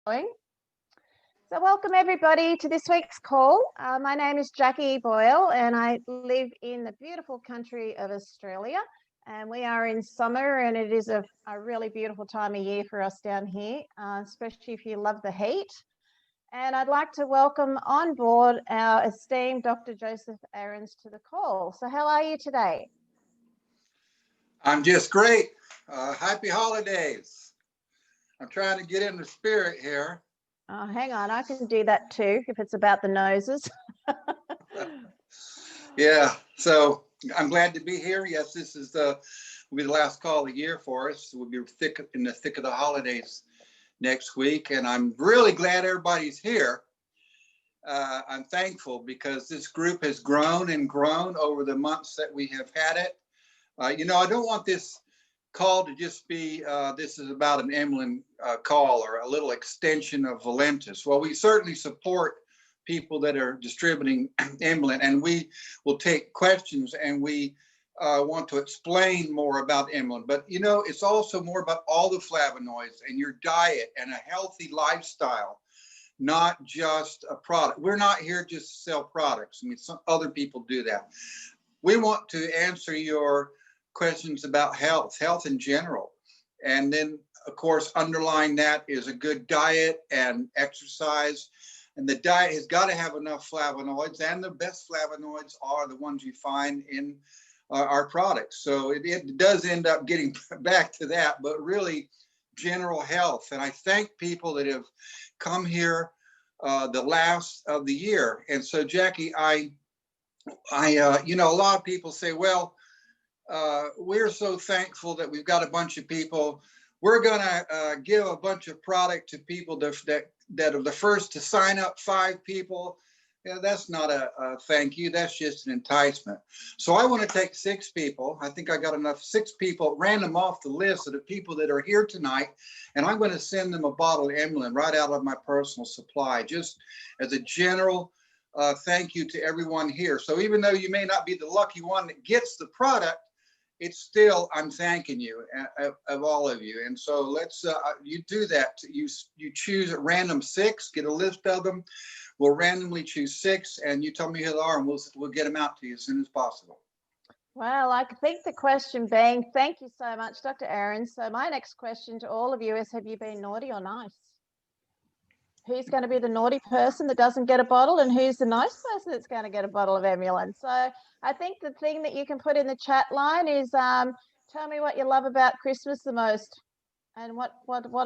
So welcome everybody to this week's call. My name is Jackie Boyle and I live in the beautiful country of Australia, and we are in summer and it is a really beautiful time of year for us down here, especially if you love the heat. And I'd like to welcome on board our esteemed Dr. Joseph Ahrens to the call. So how are you today? I'm just great. Happy holidays. I'm trying to get in the spirit here. Oh, hang on, I can do that too if it's about the noses. Yeah, so I'm glad to be here. Yes, this is will be the last call of the year for us. We'll be in the thick of the holidays next week, and I'm really glad everybody's here. I'm thankful because this group has grown and grown over the months that we have had it. I don't want this call to just be, this is about an Emlyn call or a little extension of Valentis. Well, we certainly support people that are distributing Emlyn, and we will take questions, and we want to explain more about Emlyn. But, it's also more about all the flavonoids and your diet and a healthy lifestyle, not just a product. We're not here just to sell products. I mean, some other people do that. We want to answer your questions about health in general. And then, of course, underlying that is a good diet and exercise. And the diet has got to have enough flavonoids, and the best flavonoids are the ones you find in our products. So it does end up getting back to that, but really general health. And I thank people that have come here the last of the year. And so, Jackie, a lot of people say, well, we're so thankful that we've got a bunch of people. We're going to give a bunch of product to people that are the first to sign up, 5 people. Yeah, that's not a thank you. That's just an enticement. So I want to take 6 people. I think I got enough 6 people, random off the list of the people that are here tonight. And I'm going to send them a bottle of Emlyn right out of my personal supply, just as a general thank you to everyone here. So even though you may not be the lucky one that gets the product, it's still, I'm thanking you of all of you. And so let's, you do that. You choose at random 6, get a list of them. We'll randomly choose 6 and you tell me who they are and we'll get them out to you as soon as possible. Well, I think the question being, thank you so much, Dr. Ahrens. So my next question to all of you is, have you been naughty or nice? Who's going to be the naughty person that doesn't get a bottle, and who's the nice person that's going to get a bottle of Emlyn? So I think the thing that you can put in the chat line is tell me what you love about Christmas the most and what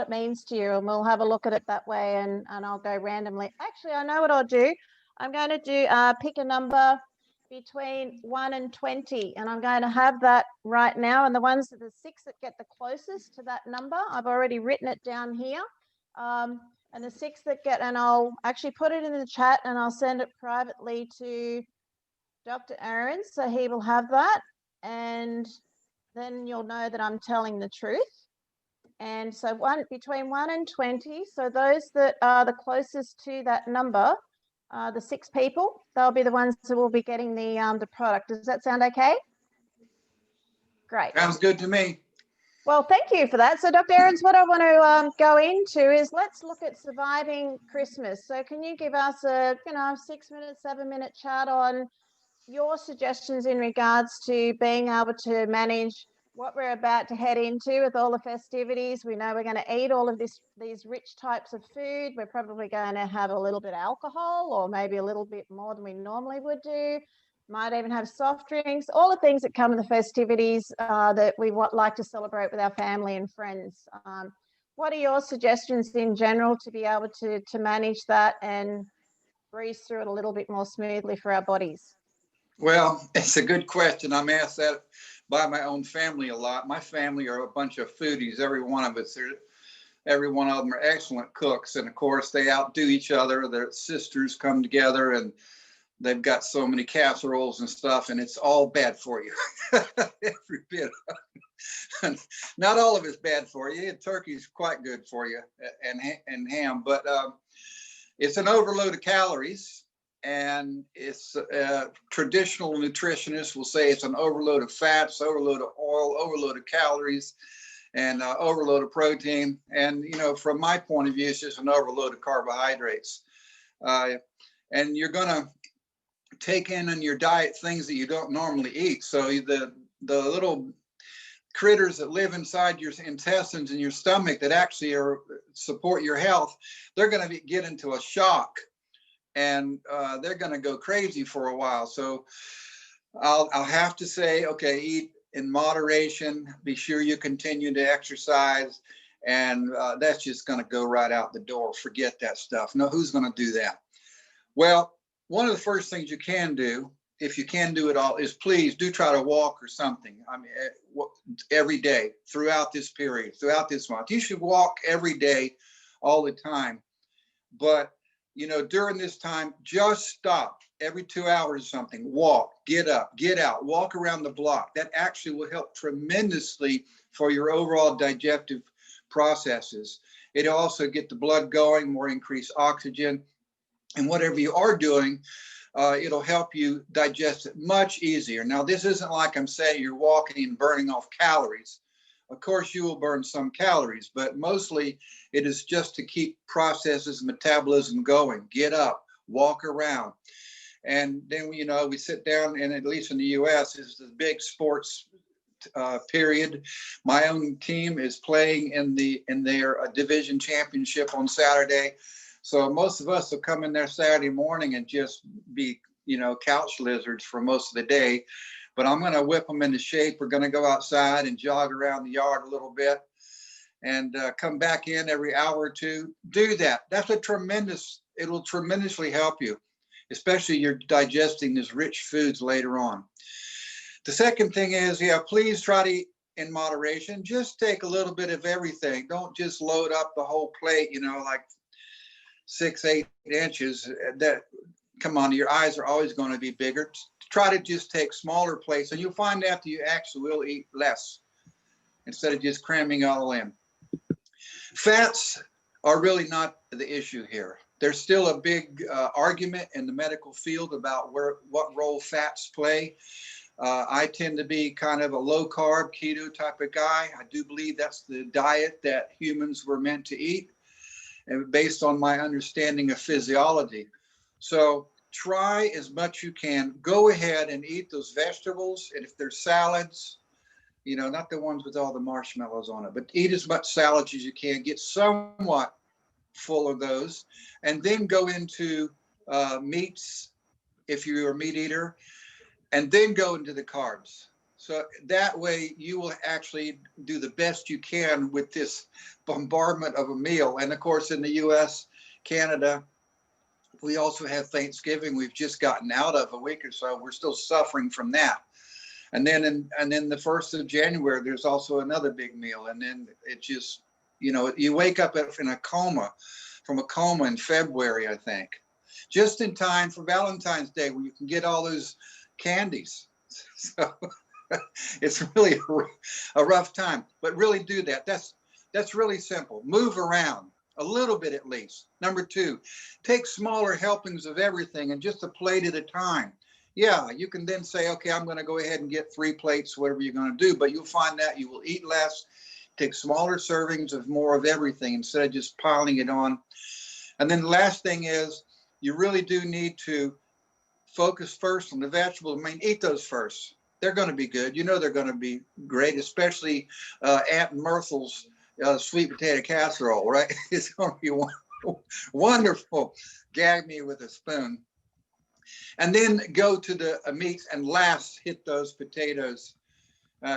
it means to you, and we'll have a look at it that way, and I'll go randomly. Actually, I know what I'll do. I'm going to do pick a number between 1 and 20, and I'm going to have that right now, and the ones that the 6 that get the closest to that number, I've already written it down here. And the 6 that get, and I'll actually put it in the chat and I'll send it privately to Dr. Ahrens, so he will have that, and then you'll know that I'm telling the truth. And so between 1 and 20, so those that are the closest to that number, the 6 people, they'll be the ones that will be getting the product. Does that sound okay? Great. Sounds good to me. Well, thank you for that. So, Dr. Ahrens, what I want to go into is let's look at surviving Christmas. So can you give us a 6-minute, 7-minute chat on your suggestions in regards to being able to manage what we're about to head into with all the festivities? We know we're going to eat all of these rich types of food. We're probably going to have a little bit of alcohol, or maybe a little bit more than we normally would do. Might even have soft drinks, all the things that come in the festivities that we like to celebrate with our family and friends. What are your suggestions in general to be able to manage that and breeze through it a little bit more smoothly for our bodies? Well, it's a good question. I'm asked that by my own family a lot. My family are a bunch of foodies, every one of us. Every one of them are excellent cooks. And of course, they outdo each other. Their sisters come together and they've got so many casseroles and stuff, and it's all bad for you. Every bit of it. Not all of it's bad for you. Turkey's quite good for you, and ham, but it's an overload of calories, and it's traditional nutritionists will say it's an overload of fats, overload of oil, overload of calories, and overload of protein. And, you know, from my point of view, it's just an overload of carbohydrates. And you're going to take in your diet things that you don't normally eat. So the little critters that live inside your intestines and your stomach that actually support your health, they're going to get into a shock, and they're going to go crazy for a while. So I'll have to say, okay, eat in moderation. Be sure you continue to exercise, and that's just going to go right out the door. Forget that stuff. No, who's going to do that? Well, one of the first things you can do, if you can do it all, is please do try to walk or something. I mean, every day throughout this period, throughout this month. You should walk every day, all the time. But, you know, during this time, just stop every 2 hours or something. Walk, get up, get out, walk around the block. That actually will help tremendously for your overall digestive processes. It'll also get the blood going, more increased oxygen. And whatever you are doing, it'll help you digest it much easier. Now, this isn't like I'm saying you're walking and burning off calories. Of course, you will burn some calories, but mostly it is just to keep processes, metabolism going. Get up, walk around. And then, you know, we sit down, and at least in the U.S., is the big sports period. My own team is playing in their division championship on Saturday. So most of us will come in there Saturday morning and just be, you know, couch lizards for most of the day. But I'm going to whip them into shape. We're going to go outside and jog around the yard a little bit, and come back in every hour or two. Do that. That's it will tremendously help you, especially you're digesting these rich foods later on. The second thing is, yeah, please try to eat in moderation. Just take a little bit of everything. Don't just load up the whole plate, you know, like 6-8 inches. That, come on, your eyes are always going to be bigger. Try to just take smaller plates, and you'll find out that you actually will eat less instead of just cramming all in. Fats are really not the issue here. There's still a big argument in the medical field about what role fats play. I tend to be kind of a low carb keto type of guy. I do believe that's the diet that humans were meant to eat, and based on my understanding of physiology. So try as much you can. Go ahead and eat those vegetables. And if there's salads, you know, not the ones with all the marshmallows on it, but eat as much salads as you can. Get somewhat full of those. And then go into meats, if you're a meat eater, and then go into the carbs. So that way you will actually do the best you can with this bombardment of a meal. And of course, in the US, Canada, we also have Thanksgiving. We've just gotten out of a week or so. We're still suffering from that. And then the 1st of January, there's also another big meal. And then it just, you know, you wake up from a coma in February, I think, just in time for Valentine's Day, where you can get all those candies. So it's really a rough time, but really do that. That's really simple. Move around a little bit at least. Number 2, take smaller helpings of everything and just a plate at a time. Yeah, you can then say, okay, I'm going to go ahead and get 3 plates, whatever you're going to do, but you'll find that you will eat less, take smaller servings of more of everything instead of just piling it on. And then the last thing is, you really do need to focus first on the vegetables. I mean, eat those first. They're going to be good. You know, they're going to be great, especially Aunt Myrtle's sweet potato casserole, right? It's going to be wonderful. Gag me with a spoon. And then go to the meats, and last hit those potatoes.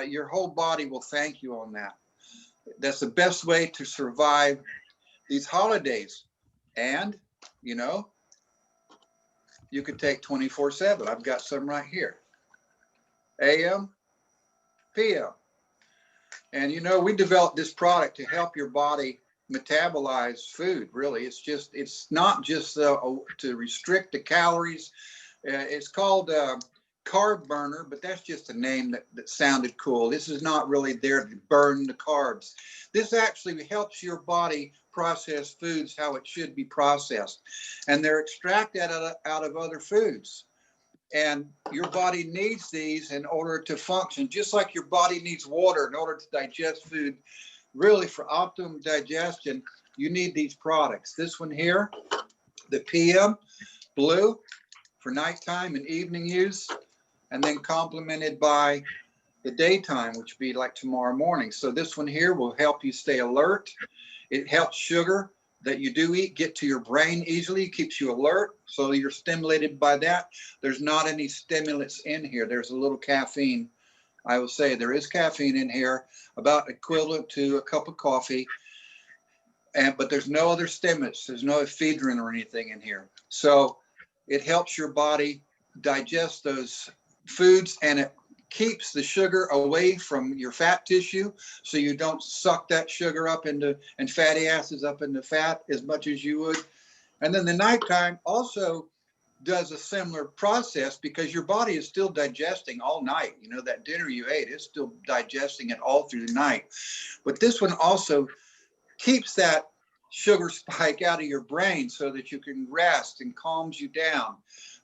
Your whole body will thank you on that. That's the best way to survive these holidays. And, you know, you could take 24/7. I've got some right here. AM, PM. And, you know, we developed this product to help your body metabolize food, really. It's not just to restrict the calories. It's called carb burner, but that's just a name that sounded cool. This is not really there to burn the carbs. This actually helps your body process foods how it should be processed. And they're extracted out of other foods. And your body needs these in order to function, just like your body needs water in order to digest food. Really, for optimum digestion, you need these products. This one here, the PM Blue, for nighttime and evening use, and then complemented by the daytime, which would be like tomorrow morning. So this one here will help you stay alert. It helps sugar that you do eat get to your brain easily, keeps you alert, so you're stimulated by that. There's not any stimulants in here. There's a little caffeine. I will say there is caffeine in here, about equivalent to a cup of coffee, but there's no other stimulants. There's no ephedrine or anything in here. So it helps your body digest those foods, and it keeps the sugar away from your fat tissue, so you don't suck that sugar up into and fatty acids up into fat as much as you would. And then the nighttime also does a similar process, because your body is still digesting all night. You know, that dinner you ate is still digesting it all through the night. But this one also keeps that sugar spike out of your brain so that you can rest and calms you down.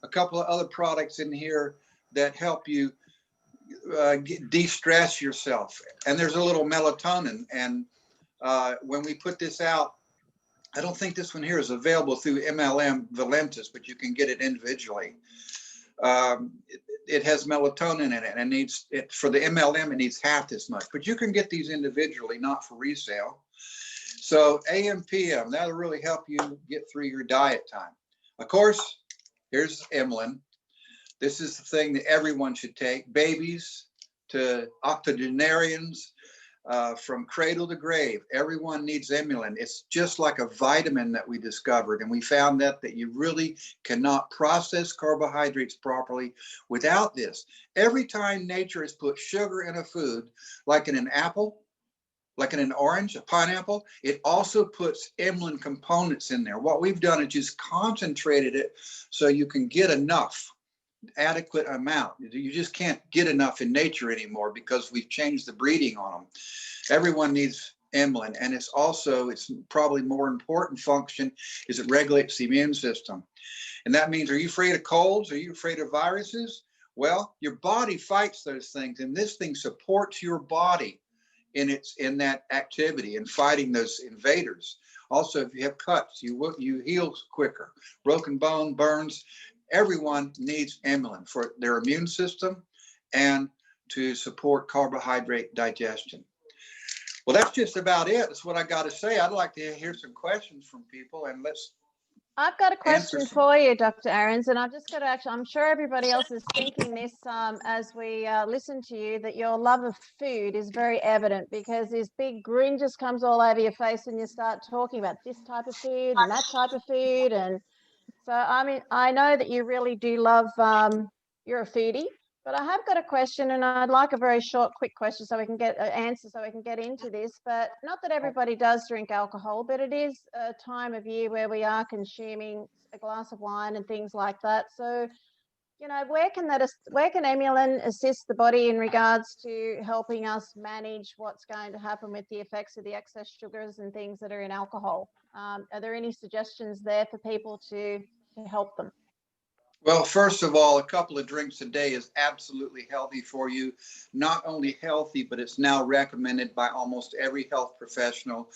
A couple of other products in here that help you de-stress yourself. And there's a little melatonin. And when we put this out, I don't think this one here is available through MLM Valentis, but you can get it individually. It has melatonin in it, and needs it for the MLM. It needs half this much, but you can get these individually, not for resale. So AM, PM, that'll really help you get through your diet time. Of course, here's Emlyn. This is the thing that everyone should take, babies to octogenarians, from cradle to grave. Everyone needs Emlyn. It's just like a vitamin that we discovered, and we found that you really cannot process carbohydrates properly without this. Every time nature has put sugar in a food, like in an apple, like in an orange, a pineapple, it also puts Emlyn components in there. What we've done is just concentrated it so you can get enough, adequate amount. You just can't get enough in nature anymore because we've changed the breeding on them. Everyone needs Emlyn, and it's probably more important function is it regulates the immune system. And that means, are you afraid of colds? Are you afraid of viruses? Well, your body fights those things, and this thing supports your body in that activity and fighting those invaders. Also, if you have cuts, you heal quicker. Broken bone, burns. Everyone needs Emlyn for their immune system and to support carbohydrate digestion. Well, that's just about it. That's what I got to say. I'd like to hear some questions from people, and I've got a question for you, Dr. Ahrens, and I've just got to I'm sure everybody else is thinking this as we listen to you, that your love of food is very evident, because this big grin just comes all over your face when you start talking about this type of food and that type of food. And so, I mean, I know that you really do love, you're a foodie, but I have got a question, and I'd like a very short, quick question so we can get an answer, so we can get into this. But not that everybody does drink alcohol, but it is a time of year where we are consuming a glass of wine and things like that. So, you know, where can Emlyn assist the body in regards to helping us manage what's going to happen with the effects of the excess sugars and things that are in alcohol? Are there any suggestions there for people to help them? Well, first of all, a couple of drinks a day is absolutely healthy for you. Not only healthy, but it's now recommended by almost every health professional.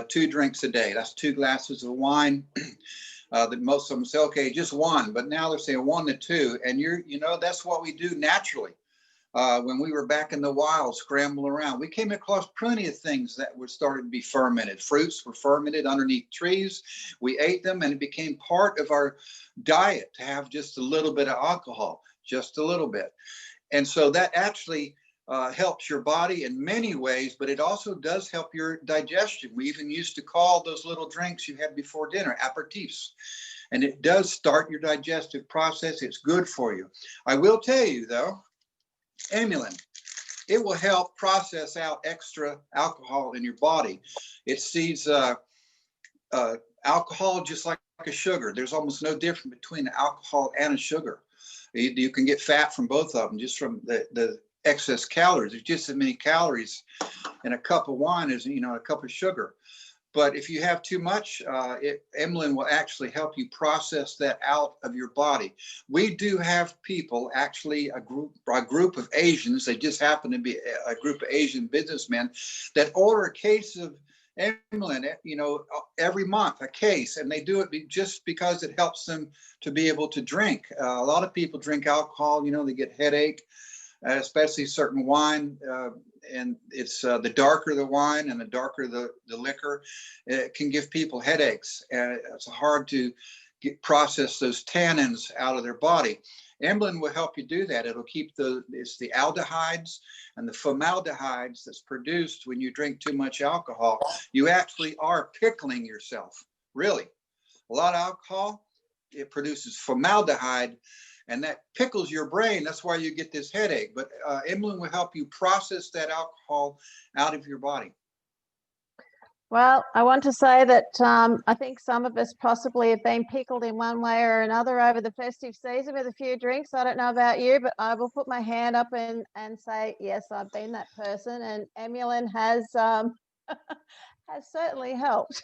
2 drinks a day. That's 2 glasses of wine. That most of them say, okay, just 1, but now they're saying 1 to 2. And that's what we do naturally. When we were back in the wild, scrambling around, we came across plenty of things that were started to be fermented. Fruits were fermented underneath trees. We ate them, and it became part of our diet to have just a little bit of alcohol, just a little bit. And so that actually helps your body in many ways, but it also does help your digestion. We even used to call those little drinks you had before dinner aperitifs. And it does start your digestive process. It's good for you. I will tell you, though, Emlyn, it will help process out extra alcohol in your body. It sees alcohol just like a sugar. There's almost no difference between alcohol and a sugar. You can get fat from both of them just from the excess calories. There's just as many calories in a cup of wine as a cup of sugar. But if you have too much, Emlyn will actually help you process that out of your body. We do have people, actually a group of Asians, they just happen to be a group of Asian businessmen, that order a case of Emlyn, every month, a case, and they do it just because it helps them to be able to drink. A lot of people drink alcohol, they get headache, especially certain wine, and it's the darker the wine and the darker the liquor, it can give people headaches, and it's hard to process those tannins out of their body. Emlyn will help you do that. It'll keep it's the aldehydes and the formaldehydes that's produced when you drink too much alcohol. You actually are pickling yourself, really. A lot of alcohol, it produces formaldehyde, and that pickles your brain. That's why you get this headache. But Emlyn will help you process that alcohol out of your body. Well, I want to say that I think some of us possibly have been pickled in one way or another over the festive season with a few drinks. I don't know about you, but I will put my hand up and say, yes, I've been that person. And Emlyn has has certainly helped,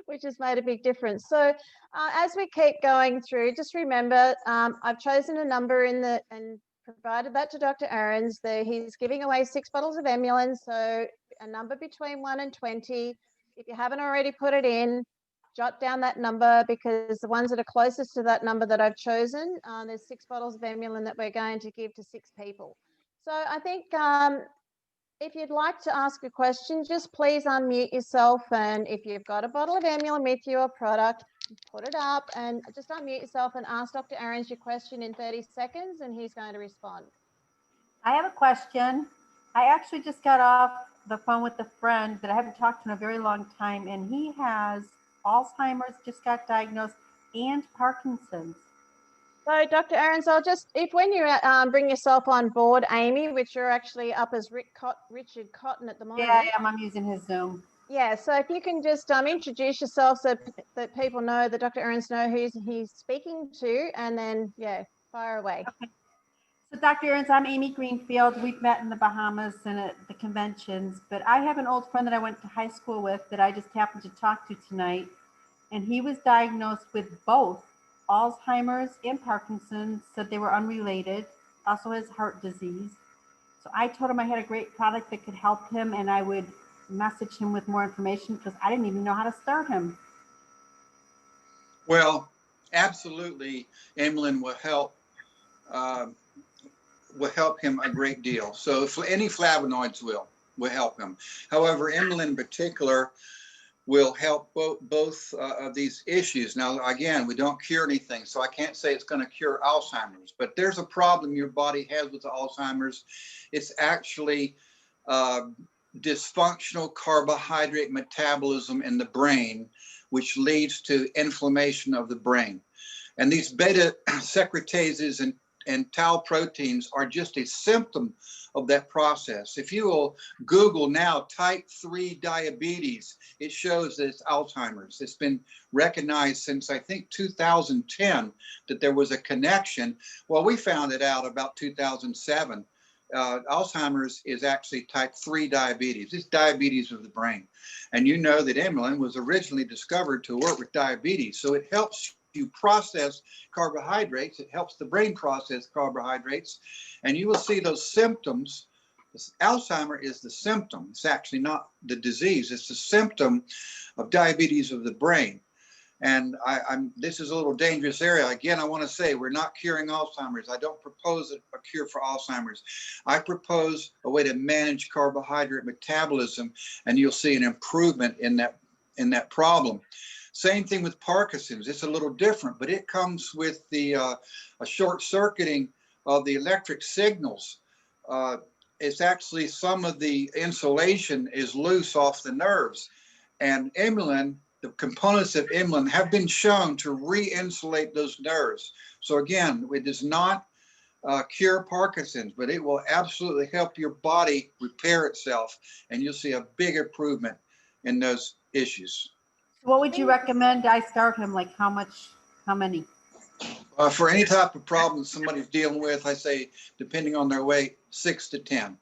which has made a big difference. So as we keep going through, just remember, I've chosen a number and provided that to Dr. Ahrens. He's giving away 6 bottles of Emlyn, so a number between 1 and 20. If you haven't already put it in, jot down that number, because the ones that are closest to that number that I've chosen, there's 6 bottles of Emlyn that we're going to give to 6 people. So I think if you'd like to ask a question, just please unmute yourself. And if you've got a bottle of Emlyn with you or product, put it up and just unmute yourself and ask Dr. Ahrens your question in 30 seconds and he's going to respond. I have a question. I actually just got off the phone with a friend that I haven't talked to in a very long time, and he has Alzheimer's, just got diagnosed, and Parkinson's. So Dr. Ahrens, when you bring yourself on board, Amy, which you're actually up as Richard Cotton at the moment. Yeah, I'm using his Zoom. Yeah, so if you can just introduce yourself so that people know, that Dr. Ahrens know who he's speaking to, and then, yeah, fire away. Okay. So Dr. Ahrens, I'm Amy Greenfield. We've met in the Bahamas and at the conventions, but I have an old friend that I went to high school with that I just happened to talk to tonight, and he was diagnosed with both Alzheimer's and Parkinson's, said they were unrelated, also has heart disease. So I told him I had a great product that could help him, and I would message him with more information because I didn't even know how to start him. Well, absolutely, Emlyn will help him a great deal. So if any flavonoids will help him. However, Emlyn in particular will help both of these issues. Now, again, we don't cure anything, so I can't say it's going to cure Alzheimer's, but there's a problem your body has with Alzheimer's. It's actually dysfunctional carbohydrate metabolism in the brain, which leads to inflammation of the brain. And these beta secretases and tau proteins are just a symptom of that process. If you will Google now type 3 diabetes, it shows that it's Alzheimer's. It's been recognized since, I think, 2010 that there was a connection. Well, we found it out about 2007. Alzheimer's is actually type 3 diabetes. It's diabetes of the brain. And you know that Emlyn was originally discovered to work with diabetes. So it helps you process carbohydrates. It helps the brain process carbohydrates. And you will see those symptoms. Alzheimer is the symptom. It's actually not the disease. It's the symptom of diabetes of the brain. And this is a little dangerous area. Again, I want to say we're not curing Alzheimer's. I don't propose a cure for Alzheimer's. I propose a way to manage carbohydrate metabolism, and you'll see an improvement in that problem. Same thing with Parkinson's. It's a little different, but it comes with the a short circuiting of the electric signals. It's actually some of the insulation is loose off the nerves, and Emlyn, the components of Emlyn have been shown to re-insulate those nerves. So again, it does not cure Parkinson's, but it will absolutely help your body repair itself, and you'll see a big improvement in those issues. What would you recommend I start him? Like how many? For any type of problem somebody's dealing with, I say, depending on their weight, 6 to 10.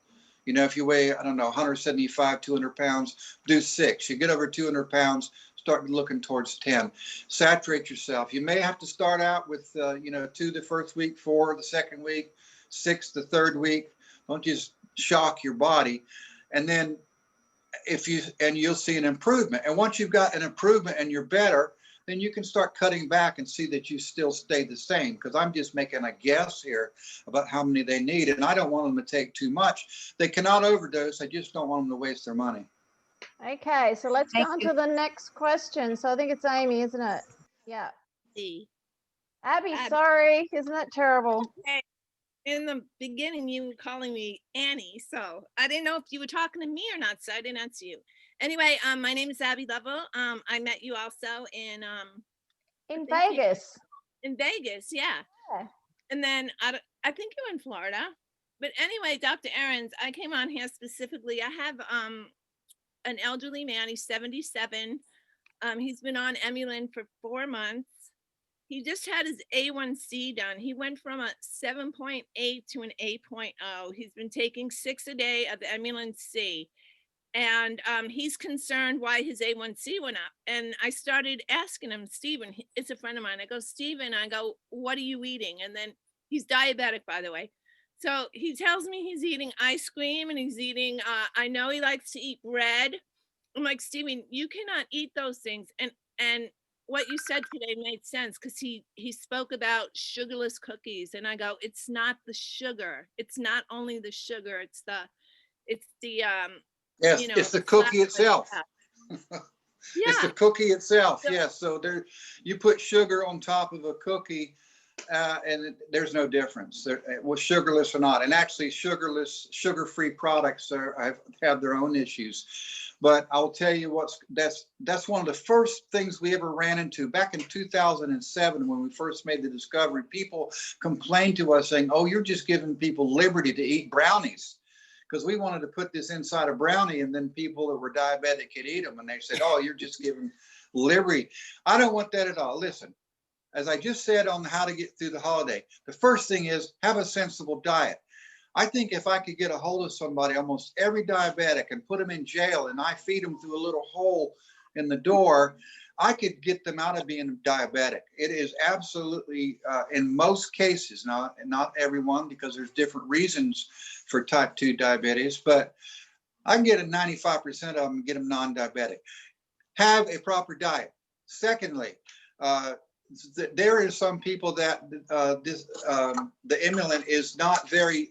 You know, if you weigh, I don't know, 175, 200 pounds, do 6. You get over 200 pounds, start looking towards 10. Saturate yourself. You may have to start out with, 2 the first week, 4 the second week, 6 the third week. Don't just shock your body. And then you'll see an improvement. And once you've got an improvement and you're better, then you can start cutting back and see that you still stay the same. Because I'm just making a guess here about how many they need. And I don't want them to take too much. They cannot overdose. I just don't want them to waste their money. Okay, so let's Thank go on you. to the next question. So I think it's Amy, isn't it? Yeah. Abby, sorry. Isn't that terrible? Okay. In the beginning, you were calling me Annie, so I didn't know if you were talking to me or not, so I didn't answer you. Anyway, my name is Abby Lovell. I met you also in Vegas. In Vegas, yeah. And then I think you're in Florida. But anyway, Dr. Ahrens, I came on here specifically. I have an elderly man. He's 77. He's been on Emulin for 4 months. He just had his A1C done. He went from a 7.8 to an 8.0. He's been taking 6 a day of the Emulin C. And he's concerned why his A1C went up. And I started asking him, Stephen, it's a friend of mine. I go, Stephen, I go, what are you eating? And then he's diabetic, by the way. So he tells me he's eating ice cream and he's eating, I know he likes to eat bread. I'm like, Stephen, you cannot eat those things. And what you said today made sense because he spoke about sugarless cookies. And I go, it's not the sugar. It's not only the sugar. It's the Yes, it's the cookie itself. Yeah. It's the cookie itself. So, yes. So there, you put sugar on top of a cookie, and there's no difference. Was sugarless or not. And actually, sugar-free products have their own issues. But I'll tell you that's one of the first things we ever ran into back in 2007 when we first made the discovery. People complained to us saying, "Oh, you're just giving people liberty to eat brownies." Because we wanted to put this inside a brownie and then people that were diabetic could eat them. And they said, oh, you're just giving liberty. I don't want that at all. Listen, as I just said on how to get through the holiday, the first thing is have a sensible diet. I think if I could get a hold of somebody, almost every diabetic, and put them in jail and I feed them through a little hole in the door, I could get them out of being diabetic. It is absolutely, in most cases, not everyone, because there's different reasons for type 2 diabetes, but I can get a 95% of them, get them non-diabetic. Have a proper diet. Secondly, there is some people that the Emulin is not very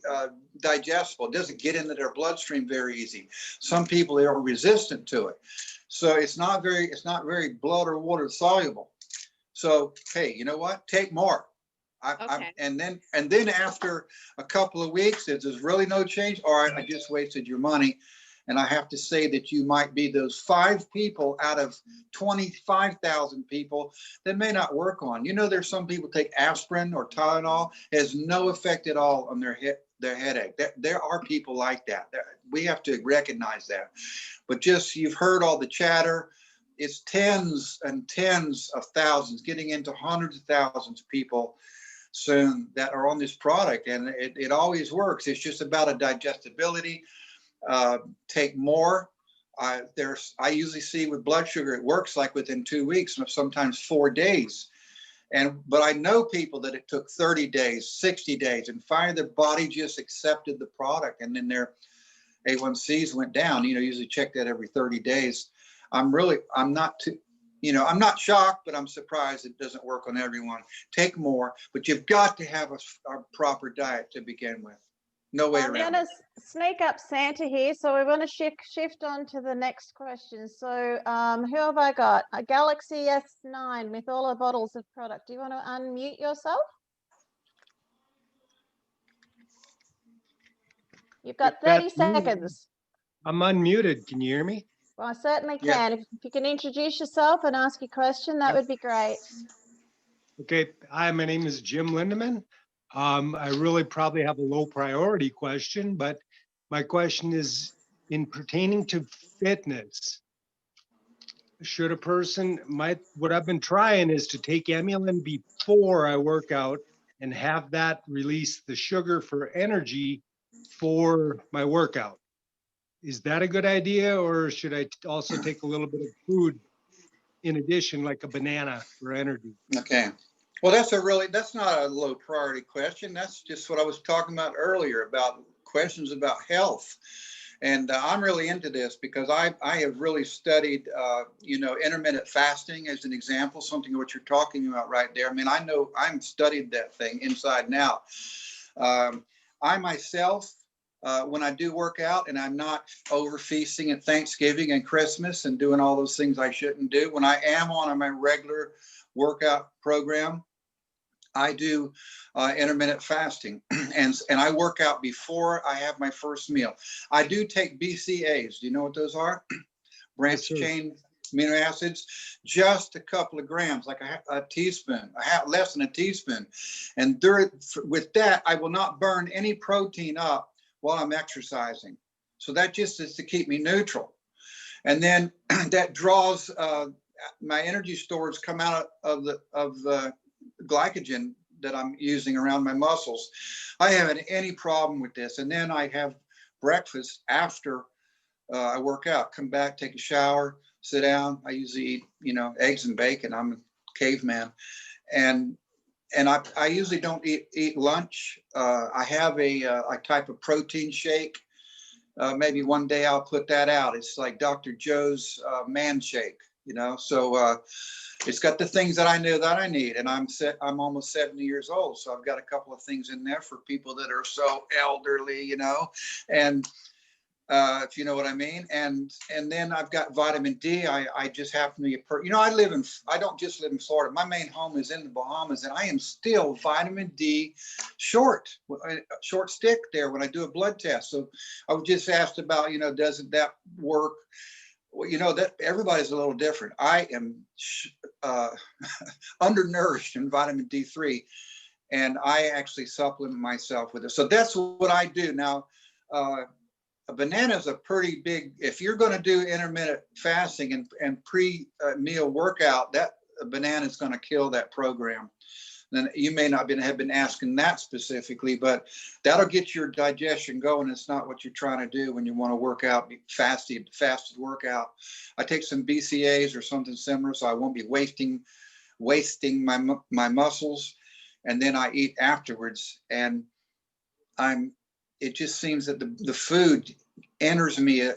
digestible. It doesn't get into their bloodstream very easy. Some people are resistant to it. So it's not very blood or water soluble. So, hey, you know what? Take more. And then after a couple of weeks, if there's really no change, all right, I just wasted your money. And I have to say that you might be those 5 people out of 25,000 people that may not work on. You know, there's some people take aspirin or Tylenol, it has no effect at all on their headache. There are people like that. We have to recognize that. But just, you've heard all the chatter. It's tens and tens of thousands, getting into hundreds of thousands of people soon that are on this product. And it always works. It's just about a digestibility. Take more. I usually see with blood sugar, it works like within 2 weeks, sometimes 4 days. But I know people that it took 30 days, 60 days, and finally the body just accepted the product, and then their A1Cs went down. You know, usually check that every 30 days. I'm not shocked, but I'm surprised it doesn't work on everyone. Take more, but you've got to have a proper diet to begin with. No way around. I'm going to sneak up Santa here, so we're going to shift on to the next question. So who have I got? A Galaxy S9 with all the bottles of product. Do you want to unmute yourself? You've got 30 seconds. I'm unmuted. Can you hear me? Well, I certainly can. Yeah. If you can introduce yourself and ask your question, that would be great. Okay. Hi, my name is Jim Lindeman. I really probably have a low priority question, but my question is in pertaining to fitness. Should a person what I've been trying is to take Emulin before I work out and have that release the sugar for energy for my workout. Is that a good idea, or should I also take a little bit of food in addition, like a banana for energy? Okay. Well, that's not a low priority question. That's just what I was talking about earlier about questions about health. And I'm really into this because I have really studied, intermittent fasting as an example, something what you're talking about right there. I mean, I know I'm studied that thing inside and out. I myself, when I do work out and I'm not over feasting at Thanksgiving and Christmas and doing all those things I shouldn't do, when I am on my regular workout program, I do intermittent fasting, and I work out before I have my first meal. I do take BCAAs. Do you know what those are? Branched chain amino acids, just a couple of grams, like a teaspoon, less than a teaspoon. And with that, I will not burn any protein up while I'm exercising. So that just is to keep me neutral. And then that draws my energy stores come out of the glycogen that I'm using around my muscles. I haven't any problem with this. And then I have breakfast after I work out, come back, take a shower, sit down. I usually eat, eggs and bacon. I'm a caveman. And I usually don't eat lunch. I have a type of protein shake. Maybe one day I'll put that out. It's like Dr. Joe's man shake, so it's got the things that I know that I need. And I'm almost 70 years old. So I've got a couple of things in there for people that are so elderly, and if you know what I mean. And then I've got vitamin D. I just happen to be I don't just live in Florida. My main home is in the Bahamas, and I am still vitamin D short stick there when I do a blood test. So I was just asked about, doesn't that work? Well, that everybody's a little different. I am undernourished in vitamin D3, and I actually supplement myself with it. So that's what I do. Now, a banana is a pretty big, if you're going to do intermittent fasting and pre-meal workout, that a banana is going to kill that program. Then you may not have been asking that specifically, but that'll get your digestion going. It's not what you're trying to do when you want to work out, fasted workout. I take some BCAAs or something similar, so I won't be wasting my muscles. And then I eat afterwards, and it just seems that the food enters me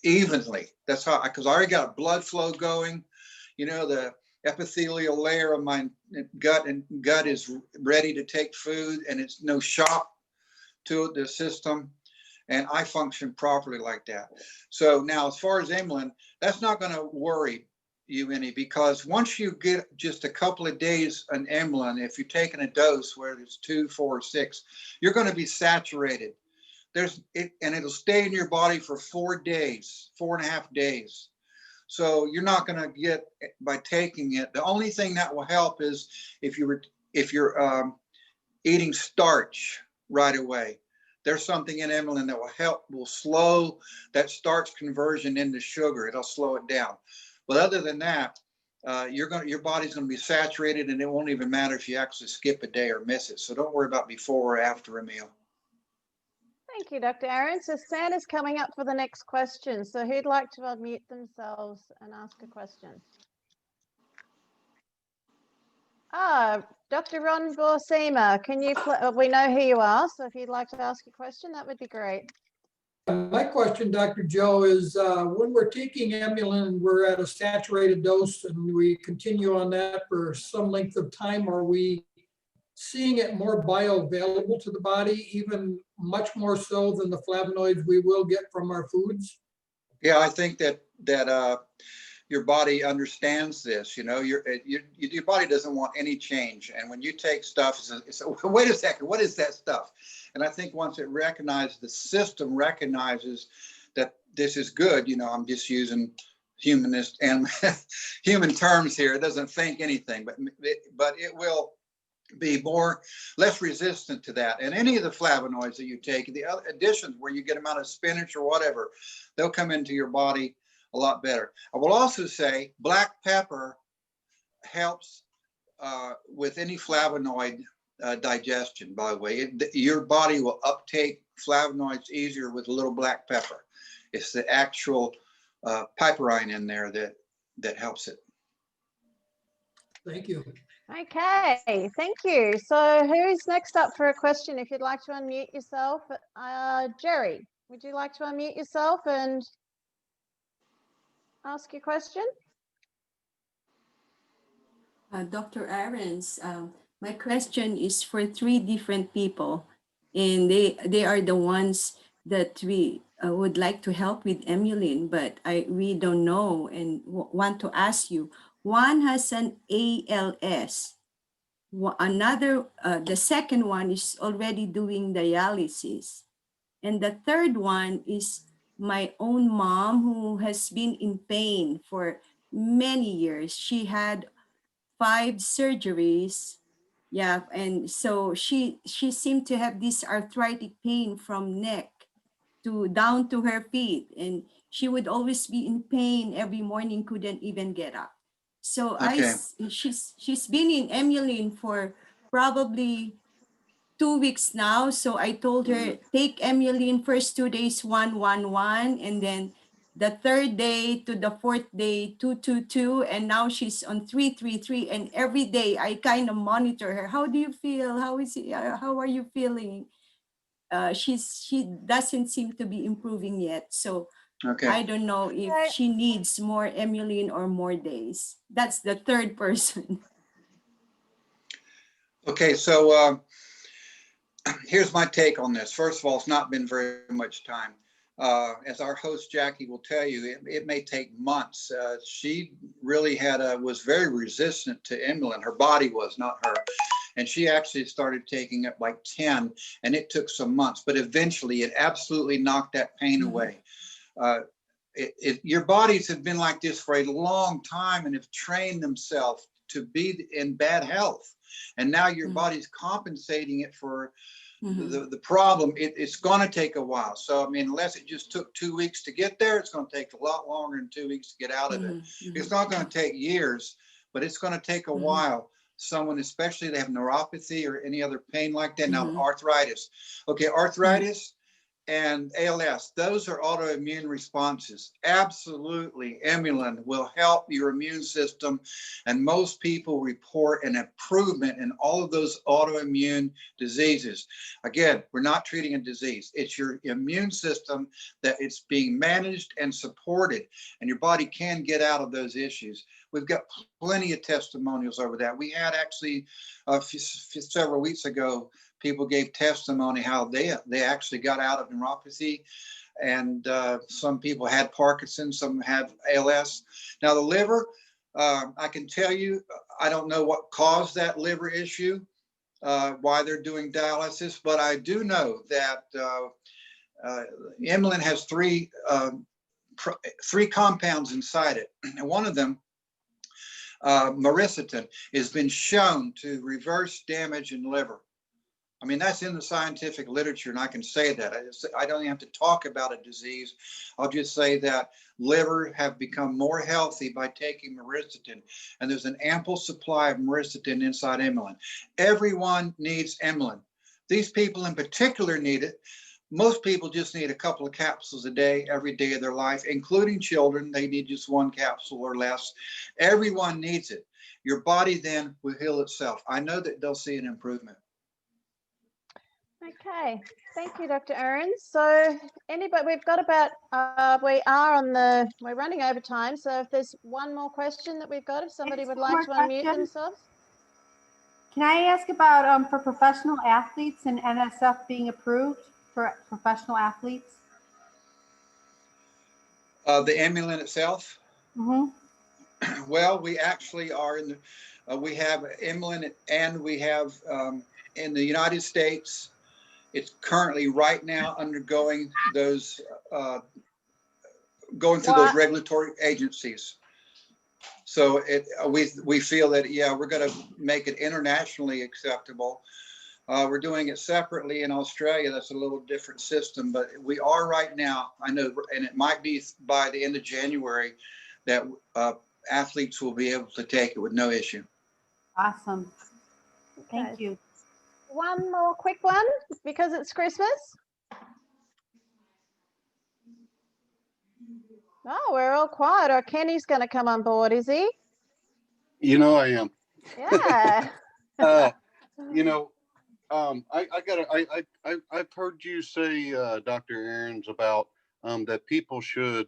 evenly. That's how, because I already got blood flow going. The epithelial layer of my gut is ready to take food, and it's no shock to the system, and I function properly like that. So now, as far as insulin, that's not going to worry you any, because once you get just a couple of days on insulin, if you're taking a dose where it's 2, 4, 6, you're going to be saturated. And it'll stay in your body for 4 days, 4.5 days. So you're not going to get, by taking it, the only thing that will help is if you're eating starch right away. There's something in insulin that will slow that starch conversion into sugar. It'll slow it down. But other than that, your body's going to be saturated, and it won't even matter if you actually skip a day or miss it. So don't worry about before or after a meal. Thank you, Dr. Ahrens. So Santa's coming up for the next question. So who'd like to unmute themselves and ask a question? Dr. Ron Borsima, can you, we know who you are, so if you'd like to ask a question, that would be great. My question, Dr. Joe, is when we're taking amylin, we're at a saturated dose and we continue on that for some length of time. Are we seeing it more bioavailable to the body, even much more so than the flavonoids we will get from our foods? Yeah, I think that your body understands this. Your body doesn't want any change, and when you take stuff, it's wait a second, what is that stuff? And I think once it recognizes, the system recognizes that this is good. I'm just using humanist and human terms here. It doesn't think anything, but it will be less resistant to that. And any of the flavonoids that you take, the other additions where you get them out of spinach or whatever, they'll come into your body a lot better. I will also say black pepper helps with any flavonoid digestion, by the way. Your body will uptake flavonoids easier with a little black pepper. It's the actual piperine in there that helps it. Thank you. Okay, thank you. So who's next up for a question? If you'd like to unmute yourself, Jerry, would you like to unmute yourself and ask your question? Dr. Ahrens, my question is for 3 different people, and they are the ones that we would like to help with Emmeline, but we don't know and want to ask you. One has an ALS. Another, the second one is already doing dialysis. And the third one is my own mom, who has been in pain for many years. She had 5 surgeries. Yeah, and so she seemed to have this arthritic pain from neck to down to her feet, and she would always be in pain every morning, couldn't even get up. So Okay. she's been in Emmeline for probably 2 weeks now. So I told her, take Emmeline first 2 days, 1, 1, 1, and then the third day to the fourth day, 2, 2, 2, and now she's on 3, 3, 3. And every day I kind of monitor her. How do you feel? How is it? How are you feeling? She doesn't seem to be improving yet. So Okay. I don't know if she needs more Emmeline or more days. That's the third person. Okay, so here's my take on this. First of all, it's not been very much time. As our host Jackie will tell you, it may take months. She really was very resistant to Emmeline. Her body was, not her. And she actually started taking it like 10, and it took some months, but eventually it absolutely knocked that pain away. Your bodies have been like this for a long time and have trained themselves to be in bad health. And now your body's compensating it for the problem. It's going to take a while. So, I mean, unless it just took 2 weeks to get there, it's going to take a lot longer than 2 weeks to get out of it. It's not going to take years, but it's going to take a while. Someone, especially they have neuropathy or any other pain like that. Now, arthritis. Okay, arthritis and ALS, those are autoimmune responses. Absolutely, Emmeline will help your immune system, and most people report an improvement in all of those autoimmune diseases. Again, we're not treating a disease. It's your immune system that it's being managed and supported, and your body can get out of those issues. We've got plenty of testimonials over that. We had actually several weeks ago, people gave testimony how they actually got out of neuropathy, and some people had Parkinson's, some had ALS. Now the liver, I can tell you, I don't know what caused that liver issue, why they're doing dialysis, but I do know that Emmeline has three compounds inside it, and one of them, myricetin, has been shown to reverse damage in liver. I mean, that's in the scientific literature, and I can say that. I don't even have to talk about a disease. I'll just say that liver have become more healthy by taking myricetin, and there's an ample supply of myricetin inside Emmeline. Everyone needs Emmeline. These people in particular need it. Most people just need a couple of capsules a day, every day of their life, including children. They need just 1 capsule or less. Everyone needs it. Your body then will heal itself. I know that they'll see an improvement. Okay, thank you, Dr. Ahrens. So anybody, we've got about, we're running over time. So if there's one more question that we've got, if somebody would like to unmute themselves. Can I ask about for professional athletes and NSF being approved for professional athletes? The Emmeline itself? Well, we actually are in the, we have Emmeline, and we have in the United States, it's currently right now undergoing those, going through those regulatory agencies. So we feel that, yeah, we're going to make it internationally acceptable. We're doing it separately in Australia. That's a little different system, but we are right now, I know, and it might be by the end of January that athletes will be able to take it with no issue. Awesome. Thank you. One more quick one, because it's Christmas. Oh, we're all quiet. Or Kenny's going to come on board, is he? You know I am. Yeah. You know, I've heard you say, Dr. Ahrens, about that people should,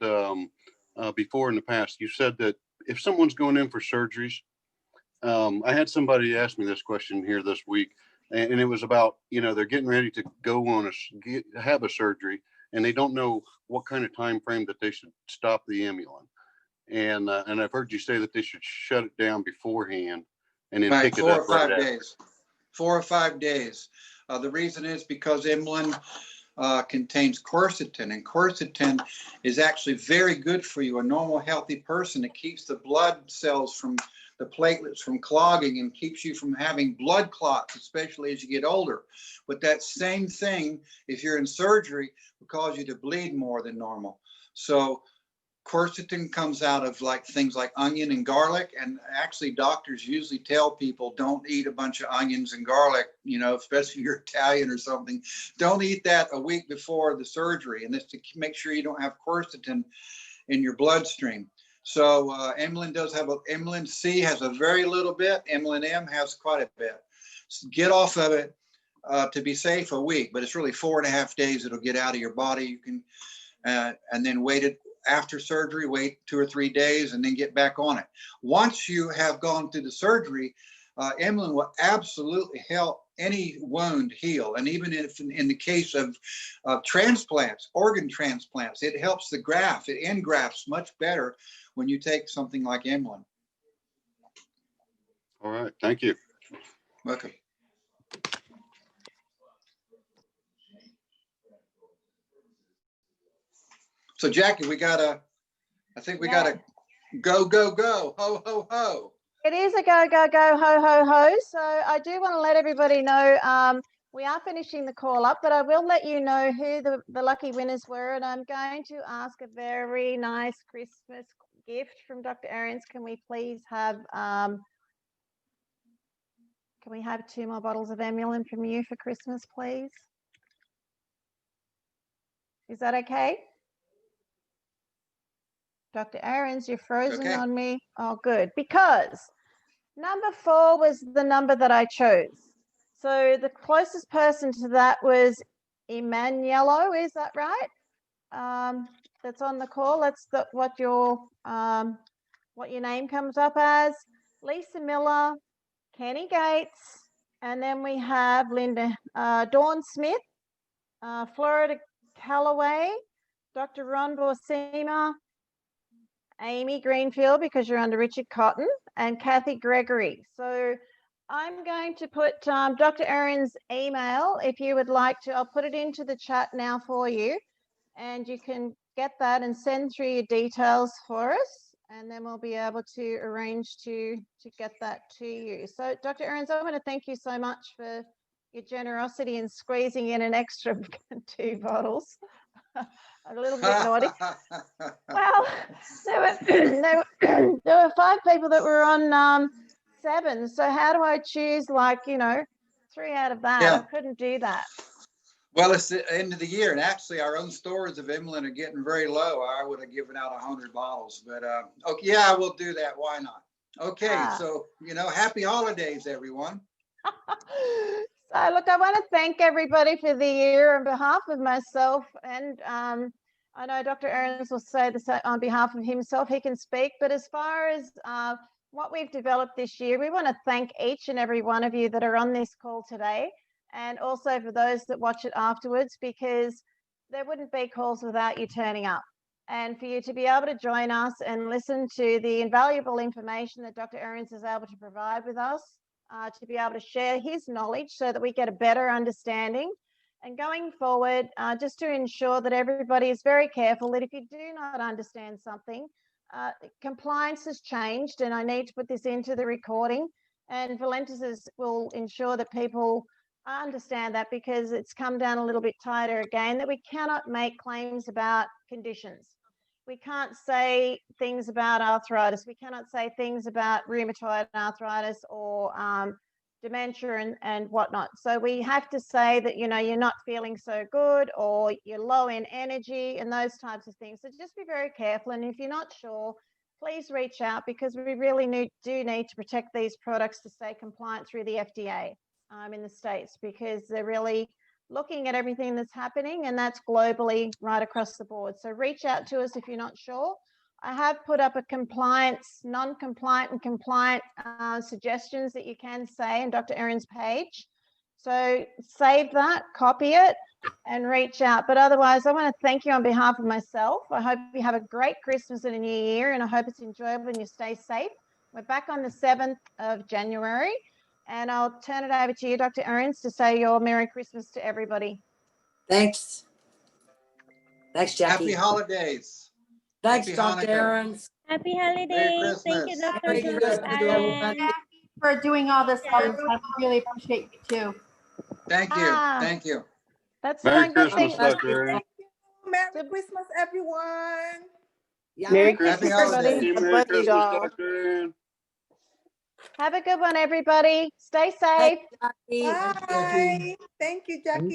before in the past, you said that if someone's going in for surgeries, I had somebody ask me this question here this week, and it was about, they're getting ready to go on have a surgery, and they don't know what kind of time frame that they should stop the Imulin. And I've heard you say that they should shut it down beforehand and then Right, pick it up 4 or 5 right days. 4 or 5 days. The reason is because Imulin contains quercetin, and quercetin is actually very good for you. A normal healthy person, it keeps the blood cells from the platelets from clogging and keeps you from having blood clots, especially as you get older. But that same thing, if you're in surgery, will cause you to bleed more than normal. So quercetin comes out of things like onion and garlic, and actually doctors usually tell people don't eat a bunch of onions and garlic, especially if you're Italian or something. Don't eat that a week before the surgery, and it's to make sure you don't have quercetin in your bloodstream. So Imulin C has a very little bit, Imulin M has quite a bit. So get off of it to be safe a week, but it's really 4.5 days it'll get out of your body. You can and then wait it after surgery, wait 2 or 3 days, and then get back on it. Once you have gone through the surgery, Imulin will absolutely help any wound heal. And even if in the case of transplants, organ transplants, it helps the graft. It engrafts much better when you take something like Imulin. All right. Thank you. Welcome. So Jackie, I think we gotta go, go, go, ho, ho, ho. It is a go, go, go, ho, ho, ho. So I do want to let everybody know we are finishing the call up, but I will let you know who the lucky winners were. And I'm going to ask a very nice Christmas gift from Dr. Ahrens. Can we please have 2 more bottles of Imulin from you for Christmas, please? Is that okay? Dr. Ahrens, you're frozen on me. Oh, good. Because number 4 was the number that I chose. So the closest person to that was Emmanuelo. Is that right? That's on the call. That's what your name comes up as. Lisa Miller, Kenny Gates, and then we have Linda Dawn Smith, Florida Callaway, Dr. Ron Borsima, Amy Greenfield, because you're under Richard Cotton, and Kathy Gregory. So I'm going to put Dr. Ahrens' email, if you would like to. I'll put it into the chat now for you, and you can get that and send through your details for us, and then we'll be able to arrange to get that to you. So Dr. Ahrens, I want to thank you so much for your generosity in squeezing in an extra 2 bottles. A little bit naughty. Well, there were 5 people that were on 7. So how do I choose 3 out of that? Yeah. I couldn't do that. Well, it's the end of the year, and actually our own stores of Imulin are getting very low. I would have given out 100 bottles, but okay, yeah, we'll do that. Why not? Okay, so happy holidays, everyone. So look, I want to thank everybody for the year on behalf of myself, and I know Dr. Ahrens will say this on behalf of himself. He can speak, but as far as what we've developed this year, we want to thank each and every one of you that are on this call today, and also for those that watch it afterwards, because there wouldn't be calls without you turning up. And for you to be able to join us and listen to the invaluable information that Dr. Ahrens is able to provide with us, to be able to share his knowledge so that we get a better understanding. And going forward, just to ensure that everybody is very careful that if you do not understand something, compliance has changed, and I need to put this into the recording, and Valentis will ensure that people understand that, because it's come down a little bit tighter again, that we cannot make claims about conditions. We can't say things about arthritis. We cannot say things about rheumatoid arthritis or dementia and whatnot. So we have to say that, you know, you're not feeling so good or you're low in energy and those types of things. So just be very careful. And if you're not sure, please reach out, because we really do need to protect these products to stay compliant through the FDA in the States, because they're really looking at everything that's happening, and that's globally right across the board. So reach out to us if you're not sure. I have put up a compliance, non-compliant and compliant suggestions that you can say on Dr. Ahrens' page. So save that, copy it, and reach out. But otherwise, I want to thank you on behalf of myself. I hope you have a great Christmas and a new year, and I hope it's enjoyable and you stay safe. We're back on the 7th of January, and I'll turn it over to you, Dr. Ahrens, to say your Merry Christmas to everybody. Thanks. Thanks, Jackie. Happy holidays. Thanks, Happy Dr. Hanukkah. Ahrens. Happy Merry holidays. Thank you, Christmas. Dr. Merry Joseph Christmas, Joe. Ahrens. For doing all this all the time. We really appreciate you too. Thank you. Thank you. That's Merry one good thing. Christmas, Dr. Ahrens. Merry Christmas, everyone. Yeah. Merry Happy Christmas, holidays. everybody. Merry Christmas, Dr. Ahrens. Have a good one, everybody. Stay safe. Thanks, Jackie. Jackie. Bye. Thank you, Jackie.